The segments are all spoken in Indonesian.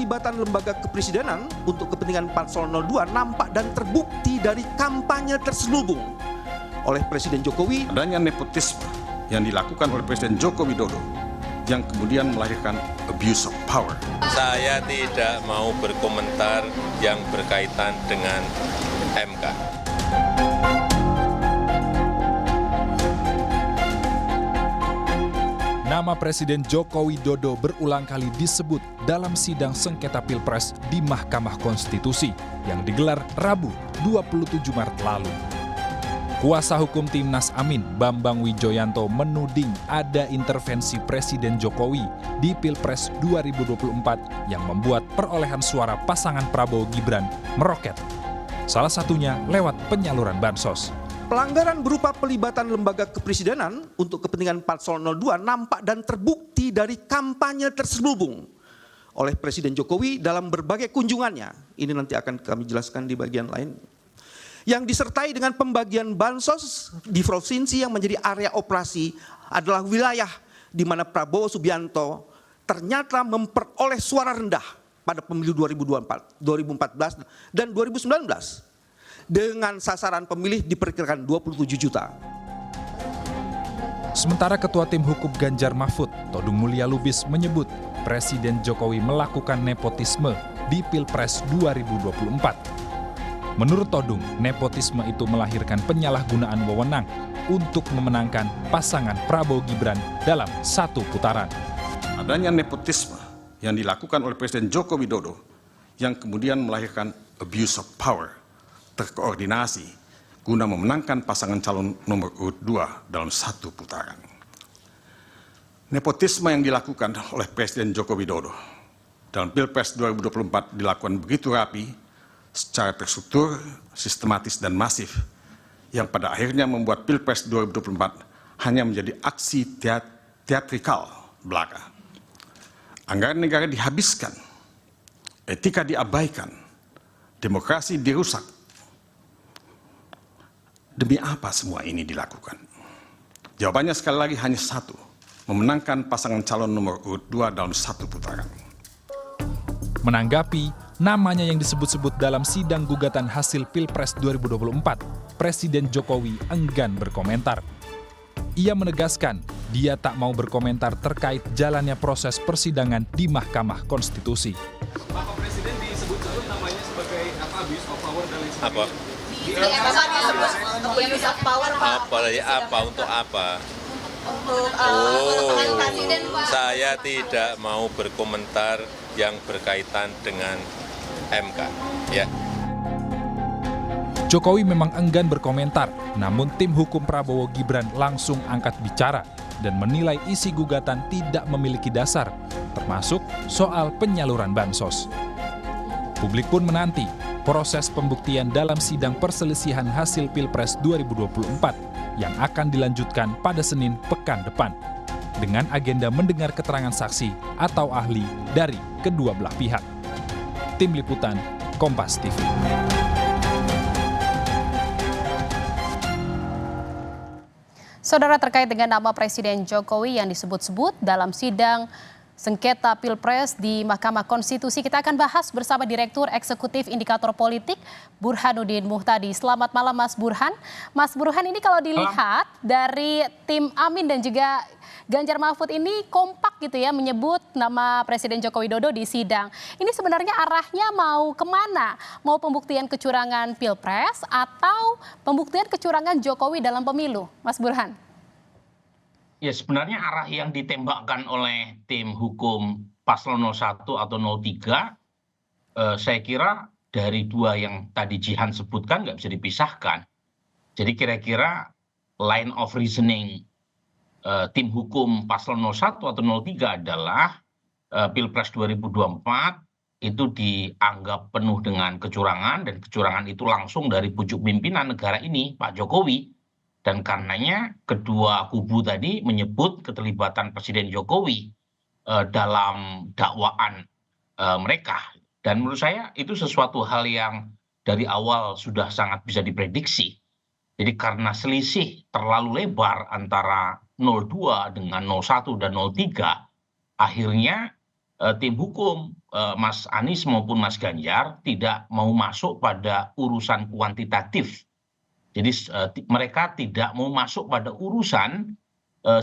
pelibatan lembaga kepresidenan untuk kepentingan Paslon 02 nampak dan terbukti dari kampanye terselubung oleh Presiden Jokowi. Adanya nepotisme yang dilakukan oleh Presiden Joko Widodo yang kemudian melahirkan abuse of power. Saya tidak mau berkomentar yang berkaitan dengan MK. Nama Presiden Joko Widodo berulang kali disebut dalam sidang sengketa Pilpres di Mahkamah Konstitusi yang digelar Rabu 27 Maret lalu. Kuasa hukum Timnas Amin, Bambang Wijoyanto, menuding ada intervensi Presiden Jokowi di Pilpres 2024 yang membuat perolehan suara pasangan Prabowo Gibran meroket. Salah satunya lewat penyaluran bansos. Pelanggaran berupa pelibatan lembaga kepresidenan untuk kepentingan Paslon 02 nampak dan terbukti dari kampanye terselubung oleh Presiden Jokowi dalam berbagai kunjungannya. Ini nanti akan kami jelaskan di bagian lain. Yang disertai dengan pembagian bansos di provinsi yang menjadi area operasi adalah wilayah di mana Prabowo Subianto ternyata memperoleh suara rendah pada pemilu 2014 dan 2019. Dengan sasaran pemilih diperkirakan 27 juta. Sementara Ketua Tim Hukum Ganjar Mahfud, Todung Mulya Lubis, menyebut Presiden Jokowi melakukan nepotisme di Pilpres 2024. Menurut Todung, nepotisme itu melahirkan penyalahgunaan wewenang untuk memenangkan pasangan Prabowo Gibran dalam satu putaran. Adanya nepotisme yang dilakukan oleh Presiden Joko Widodo yang kemudian melahirkan abuse of power terkoordinasi guna memenangkan pasangan calon nomor urut 2 dalam satu putaran. Nepotisme yang dilakukan oleh Presiden Joko Widodo dalam Pilpres 2024 dilakukan begitu rapi, secara terstruktur, sistematis dan masif, yang pada akhirnya membuat Pilpres 2024 hanya menjadi aksi teatrikal belaka. Anggaran negara dihabiskan, etika diabaikan, demokrasi dirusak. Demi apa semua ini dilakukan? Jawabannya sekali lagi hanya satu, memenangkan pasangan calon nomor urut 2 dalam satu putaran. Menanggapi namanya yang disebut-sebut dalam sidang gugatan hasil Pilpres 2024, Presiden Jokowi enggan berkomentar. Ia menegaskan dia tak mau berkomentar terkait jalannya proses persidangan di Mahkamah Konstitusi. Pak Presiden disebut-sebut namanya sebagai abuse of power dan lain sebagainya. Apa? Untuk apa? Saya tidak mau berkomentar yang berkaitan dengan MK. Ya. Jokowi memang enggan berkomentar, namun tim hukum Prabowo Gibran langsung angkat bicara dan menilai isi gugatan tidak memiliki dasar, termasuk soal penyaluran bansos. Publik pun menanti proses pembuktian dalam sidang perselisihan hasil Pilpres 2024 yang akan dilanjutkan pada Senin pekan depan dengan agenda mendengar keterangan saksi atau ahli dari kedua belah pihak. Tim Liputan, Kompas TV. Saudara, terkait dengan nama Presiden Jokowi yang disebut-sebut dalam sidang sengketa Pilpres di Mahkamah Konstitusi, kita akan bahas bersama Direktur Eksekutif Indikator Politik Burhanuddin Muhtadi. Selamat malam Mas Burhan. Mas Burhan, ini kalau dilihat dari tim Amin dan juga Ganjar Mahfud ini kompak gitu ya menyebut nama Presiden Joko Widodo di sidang. Ini sebenarnya arahnya mau kemana? Mau pembuktian kecurangan Pilpres atau pembuktian kecurangan Jokowi dalam pemilu? Mas Burhan. Ya, sebenarnya arah yang ditembakkan oleh tim hukum Paslon 01 atau 03, saya kira dari dua yang tadi Jihan sebutkan nggak bisa dipisahkan. Jadi kira-kira line of reasoning tim hukum Paslon 01 atau 03 adalah Pilpres 2024 itu dianggap penuh dengan kecurangan, dan kecurangan itu langsung dari pucuk pimpinan negara ini, Pak Jokowi. Dan karenanya kedua kubu tadi menyebut keterlibatan Presiden Jokowi dalam dakwaan mereka. Dan menurut saya itu sesuatu hal yang dari awal sudah sangat bisa diprediksi. Jadi karena selisih terlalu lebar antara 02 dengan 01 dan 03, akhirnya tim hukum Mas Anies maupun Mas Ganjar tidak mau masuk pada urusan kuantitatif. Jadi mereka tidak mau masuk pada urusan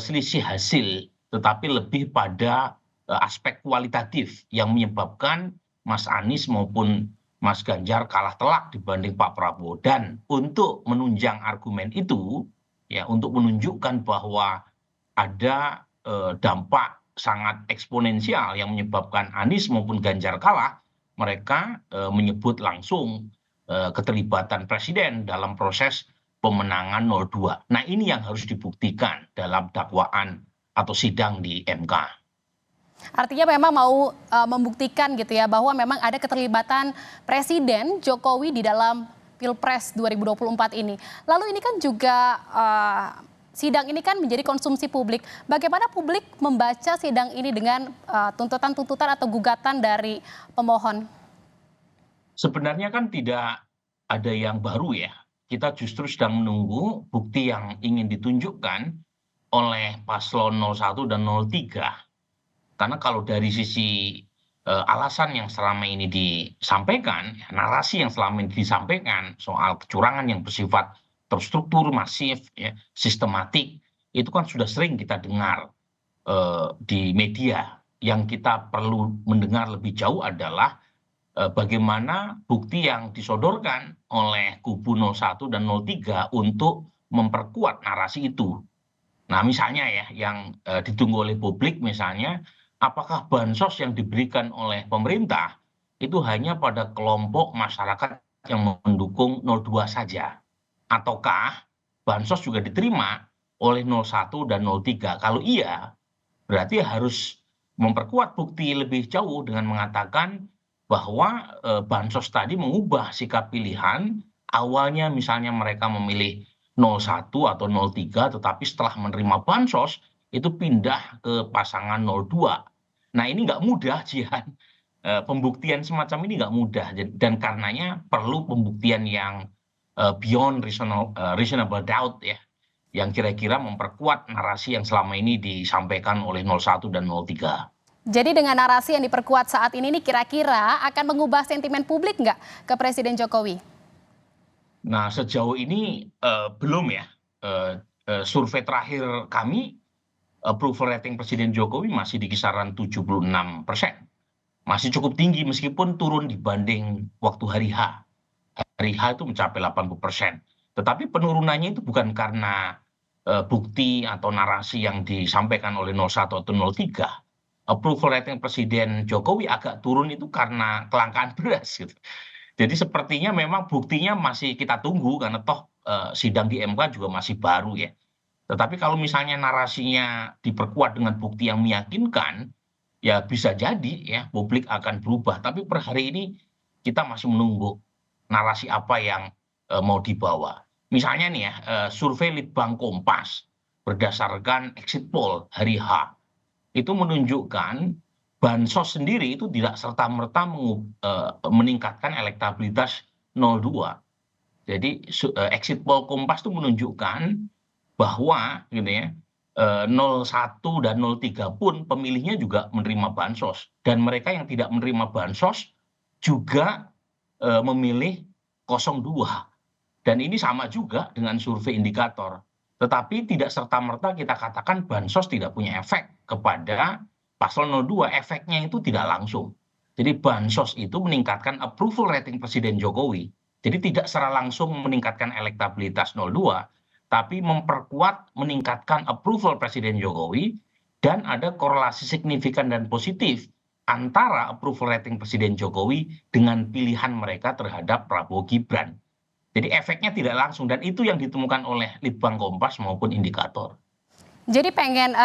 selisih hasil, tetapi lebih pada aspek kualitatif yang menyebabkan Mas Anies maupun Mas Ganjar kalah telak dibanding Pak Prabowo. Dan untuk menunjang argumen itu, ya untuk menunjukkan bahwa ada dampak sangat eksponensial yang menyebabkan Anies maupun Ganjar kalah, mereka menyebut langsung keterlibatan presiden dalam proses pemenangan 02. Nah ini yang harus dibuktikan dalam dakwaan atau sidang di MK. Artinya memang mau membuktikan gitu ya bahwa memang ada keterlibatan Presiden Jokowi di dalam Pilpres 2024 ini. Lalu ini kan juga sidang ini kan menjadi konsumsi publik. Bagaimana publik membaca sidang ini dengan tuntutan-tuntutan atau gugatan dari pemohon? Sebenarnya kan tidak ada yang baru ya. Kita justru sedang menunggu bukti yang ingin ditunjukkan oleh paslon 01 dan 03. Karena kalau dari sisi alasan yang selama ini disampaikan, narasi yang selama ini disampaikan soal kecurangan yang bersifat terstruktur, masif, ya, sistematik, itu kan sudah sering kita dengar di media. Yang kita perlu mendengar lebih jauh adalah bagaimana bukti yang disodorkan oleh kubu 01 dan 03 untuk memperkuat narasi itu. Nah misalnya ya, yang ditunggu oleh publik misalnya, apakah bansos yang diberikan oleh pemerintah itu hanya pada kelompok masyarakat yang mendukung 02 saja? Ataukah bansos juga diterima oleh 01 dan 03? Kalau iya, berarti harus memperkuat bukti lebih jauh dengan mengatakan bahwa bansos tadi mengubah sikap pilihan. Awalnya misalnya mereka memilih 01 atau 03, tetapi setelah menerima bansos itu pindah ke pasangan 02. Nah ini nggak mudah, Jihan. Pembuktian semacam ini nggak mudah, dan karenanya perlu pembuktian yang beyond reasonable doubt ya, yang kira-kira memperkuat narasi yang selama ini disampaikan oleh 01 dan 03. Jadi dengan narasi yang diperkuat saat ini kira-kira akan mengubah sentimen publik nggak ke Presiden Jokowi? Nah sejauh ini belum ya. Survei terakhir kami, approval rating Presiden Jokowi masih di kisaran 76%. Masih cukup tinggi meskipun turun dibanding waktu hari H. Hari H itu mencapai 80%. Tetapi penurunannya itu bukan karena bukti atau narasi yang disampaikan oleh 01 atau 03. Approval rating Presiden Jokowi agak turun itu karena kelangkaan beras gitu. Jadi sepertinya memang buktinya masih kita tunggu karena toh sidang di MK juga masih baru ya. Tetapi kalau misalnya narasinya diperkuat dengan bukti yang meyakinkan, ya bisa jadi ya publik akan berubah. Tapi per hari ini kita masih menunggu narasi apa yang mau dibawa. Misalnya nih ya, survei Litbang Kompas berdasarkan exit poll hari H, itu menunjukkan bansos sendiri itu tidak serta-merta meningkatkan elektabilitas 02. Jadi exit poll Kompas itu menunjukkan bahwa gitu ya, 01 dan 03 pun pemilihnya juga menerima bansos, dan mereka yang tidak menerima bansos juga memilih 02. Dan ini sama juga dengan survei indikator. Tetapi tidak serta-merta kita katakan bansos tidak punya efek kepada paslon 02. Efeknya itu tidak langsung. Jadi bansos itu meningkatkan approval rating Presiden Jokowi. Jadi tidak secara langsung meningkatkan elektabilitas 02, tapi memperkuat, meningkatkan approval Presiden Jokowi, dan ada korelasi signifikan dan positif antara approval rating Presiden Jokowi dengan pilihan mereka terhadap Prabowo Gibran. Jadi efeknya tidak langsung, dan itu yang ditemukan oleh Litbang Kompas maupun indikator. Jadi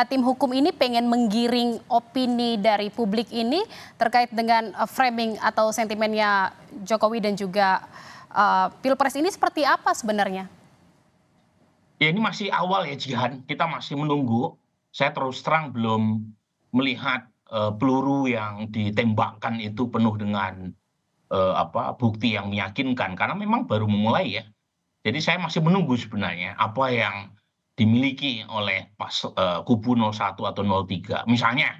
tim hukum ini pengen menggiring opini dari publik ini terkait dengan framing atau sentimennya Jokowi dan juga Pilpres ini seperti apa sebenarnya? Ya ini masih awal ya Jihan, kita masih menunggu. Saya terus terang belum melihat peluru yang ditembakkan itu penuh dengan bukti yang meyakinkan, karena memang baru memulai ya. Jadi saya masih menunggu sebenarnya apa yang dimiliki oleh kubu 01 atau 03. Misalnya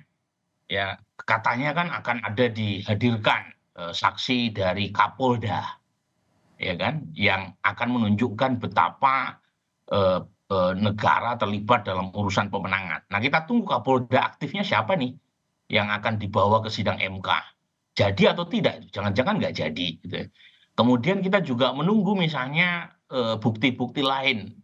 ya katanya kan akan ada dihadirkan saksi dari Kapolda, ya kan, yang akan menunjukkan betapa negara terlibat dalam urusan pemenangan. Nah, kita tunggu Kapolda aktifnya siapa nih yang akan dibawa ke sidang MK. Jadi atau tidak? Jangan-jangan nggak jadi. Gitu ya. Kemudian kita juga menunggu misalnya bukti-bukti lain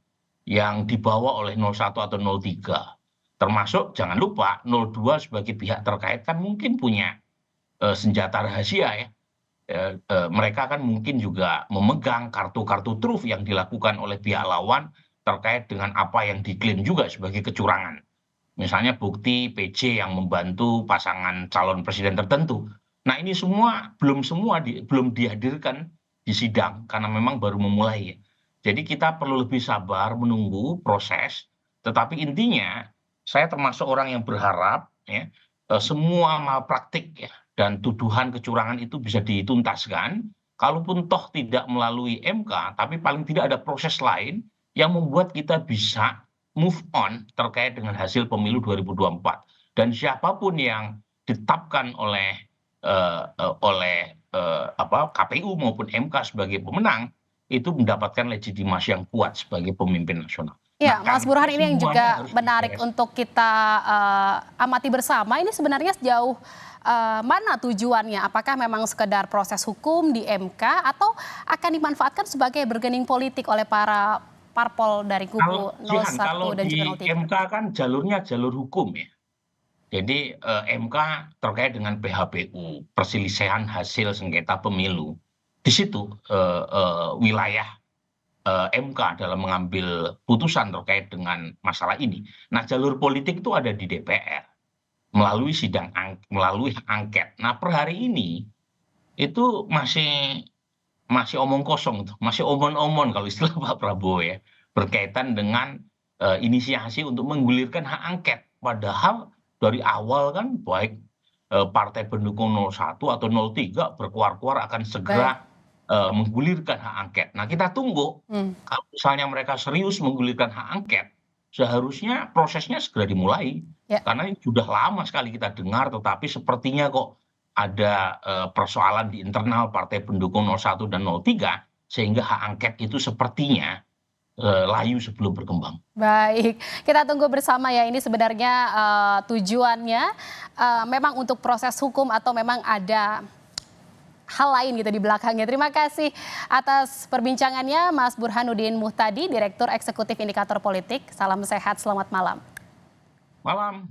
yang dibawa oleh 01 atau 03. Termasuk jangan lupa 02 sebagai pihak terkait kan mungkin punya senjata rahasia ya. Mereka kan mungkin juga memegang kartu-kartu truf yang dilakukan oleh pihak lawan terkait dengan apa yang diklaim juga sebagai kecurangan. Misalnya bukti PC yang membantu pasangan calon presiden tertentu. Nah ini semua belum dihadirkan di sidang karena memang baru memulai ya. Jadi kita perlu lebih sabar menunggu proses. Tetapi intinya saya termasuk orang yang berharap ya, semua malpraktik ya, dan tuduhan kecurangan itu bisa dituntaskan. Kalaupun toh tidak melalui MK, tapi paling tidak ada proses lain yang membuat kita bisa move on terkait dengan hasil pemilu 2024. Dan siapapun yang ditetapkan oleh KPU maupun MK sebagai pemenang, itu mendapatkan legitimasi yang kuat sebagai pemimpin nasional. Ya, Nah, Mas Burhan, ini yang juga harus menarik untuk kita amati bersama. Ini sebenarnya sejauh mana tujuannya? Apakah memang sekedar proses hukum di MK atau akan dimanfaatkan sebagai bargaining politik oleh para parpol dari kubu 01 kalau dan di juga 03? MK kan jalurnya jalur hukum ya. Jadi MK terkait dengan PHPU, perselisihan hasil sengketa pemilu. Di situ wilayah MK dalam mengambil putusan terkait dengan masalah ini. Nah, jalur politik itu ada di DPR melalui melalui hak angket. Nah, per hari ini itu masih omong kosong, masih omon-omon kalau istilah Pak Prabowo ya, berkaitan dengan inisiasi untuk menggulirkan hak angket. Padahal dari awal kan baik partai pendukung 01 atau 03 berkuar-kuar akan segera menggulirkan hak angket. Nah, kita tunggu kalau misalnya mereka serius menggulirkan hak angket, seharusnya prosesnya segera dimulai. Ya. Karena ini sudah lama sekali kita dengar, tetapi sepertinya kok ada persoalan di internal partai pendukung 01 dan 03, sehingga hak angket itu sepertinya layu sebelum berkembang. Baik, kita tunggu bersama ya, ini sebenarnya tujuannya memang untuk proses hukum atau memang ada hal lain gitu di belakangnya. Terima kasih atas perbincangannya Mas Burhanuddin Muhtadi, Direktur Eksekutif Indikator Politik. Salam sehat, selamat malam. Malam.